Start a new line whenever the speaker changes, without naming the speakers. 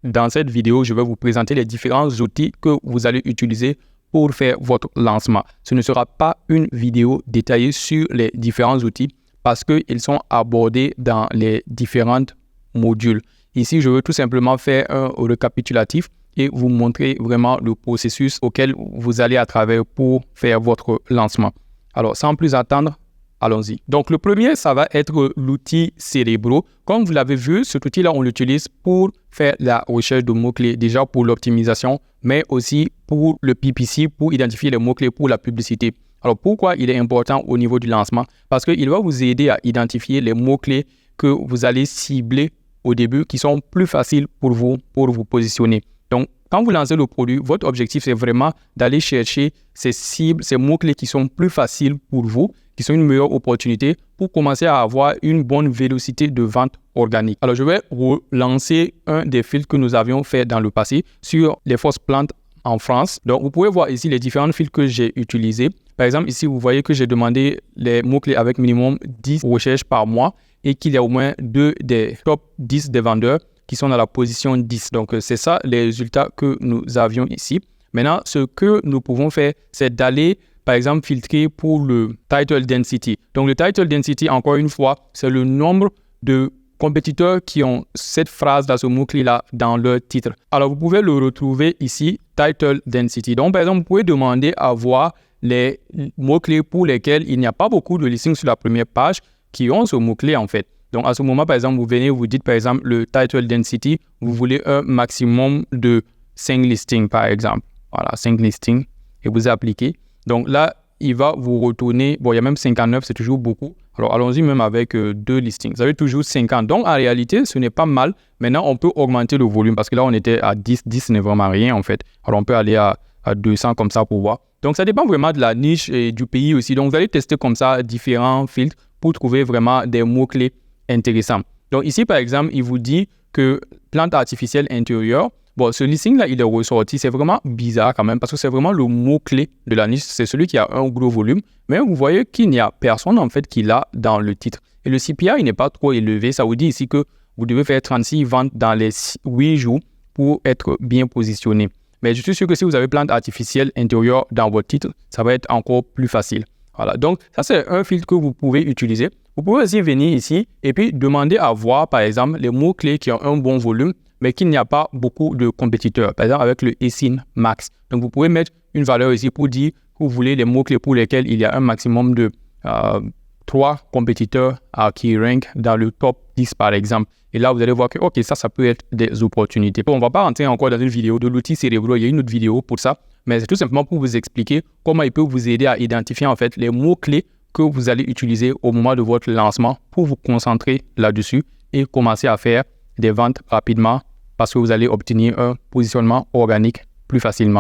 dans cette vidéo, je vais vous présenter les différents outils que vous allez utiliser pour faire votre lancement. Ce ne sera pas une vidéo détaillée sur les différents outils parce qu'ils sont abordés dans les différents modules. Ici, je veux tout simplement faire un récapitulatif et vous montrer vraiment le processus auquel vous allez à travers pour faire votre lancement. Alors, sans plus attendre, allons-y. Donc, le premier, ça va être l'outil Cerebro. Comme vous l'avez vu, cet outil-là, on l'utilise pour faire la recherche de mots-clés, déjà pour l'optimisation, mais aussi pour le PPC, pour identifier les mots-clés pour la publicité. Alors, pourquoi il est important au niveau du lancement? Parce qu'il va vous aider à identifier les mots-clés que vous allez cibler au début, qui sont plus faciles pour vous positionner. Donc, quand vous lancez le produit, votre objectif, c'est vraiment d'aller chercher ces cibles, ces mots-clés qui sont plus faciles pour vous, qui sont une meilleure opportunité pour commencer à avoir une bonne vélocité de vente organique. Alors, je vais relancer un des filtres que nous avions fait dans le passé sur les fausses plantes en France. Donc, vous pouvez voir ici les différents filtres que j'ai utilisés. Par exemple, ici, vous voyez que j'ai demandé les mots-clés avec minimum 10 recherches par mois et qu'il y a au moins 2 des top 10 des vendeurs qui sont dans la position 10. Donc, c'est ça les résultats que nous avions ici. Maintenant, ce que nous pouvons faire, c'est d'aller, par exemple, filtrer pour le title density. Donc, le title density, encore une fois, c'est le nombre de compétiteurs qui ont cette phrase-là, ce mot-clé-là, dans leur titre. Alors, vous pouvez le retrouver ici, title density. Donc, par exemple, vous pouvez demander à voir les mots-clés pour lesquels il n'y a pas beaucoup de listings sur la première page qui ont ce mot-clé, en fait. Donc, à ce moment, par exemple, vous venez, vous dites, par exemple, le title density, vous voulez un maximum de 5 listings, par exemple. Voilà, 5 listings, et vous appliquez. Donc là, il va vous retourner, bon, il y a même 59, c'est toujours beaucoup. Alors, allons-y même avec 2 listings. Vous avez toujours 50. Donc, en réalité, ce n'est pas mal. Maintenant, on peut augmenter le volume parce que là, on était à 10. 10, ce n'est vraiment rien, en fait. Alors, on peut aller à 200 comme ça pour voir. Donc, ça dépend vraiment de la niche et du pays aussi. Donc, vous allez tester comme ça différents filtres pour trouver vraiment des mots-clés intéressants. Donc, ici, par exemple, il vous dit que plante artificielle intérieure. Bon, ce listing-là, il est ressorti. C'est vraiment bizarre quand même parce que c'est vraiment le mot-clé de la niche. C'est celui qui a un gros volume. Mais vous voyez qu'il n'y a personne, en fait, qui l'a dans le titre. Et le CPI, il n'est pas trop élevé. Ça vous dit ici que vous devez faire 36 ventes dans les 8 jours pour être bien positionné. Mais je suis sûr que si vous avez plante artificielle intérieure dans votre titre, ça va être encore plus facile. Voilà. Donc, ça, c'est un filtre que vous pouvez utiliser. Vous pouvez aussi venir ici et puis demander à voir, par exemple, les mots-clés qui ont un bon volume, mais qu'il n'y a pas beaucoup de compétiteurs. Par exemple, avec le ESIN Max. Donc, vous pouvez mettre une valeur ici pour dire que vous voulez les mots-clés pour lesquels il y a un maximum de 3 compétiteurs qui rankent dans le top 10, par exemple. Et là, vous allez voir que, OK, ça peut être des opportunités. Bon, on ne va pas rentrer encore dans une vidéo de l'outil Cerebro. Il y a une autre vidéo pour ça. Mais c'est tout simplement pour vous expliquer comment il peut vous aider à identifier, en fait, les mots-clés que vous allez utiliser au moment de votre lancement pour vous concentrer là-dessus et commencer à faire des ventes rapidement parce que vous allez obtenir un positionnement organique plus facilement.